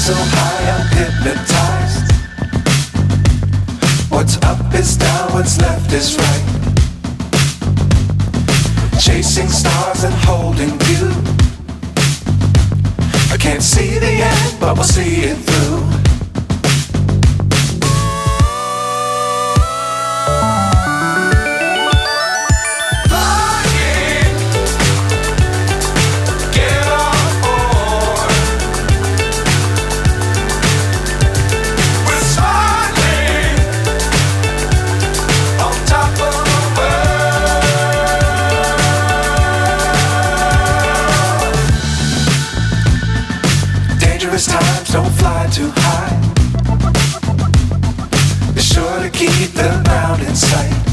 so high, I'm hypnotized. What's up is down, what's left is right. Chasing stars and holding you. I can't see the end, but we'll see it through. Times don't fly too high. Be sure to keep the ground in sight.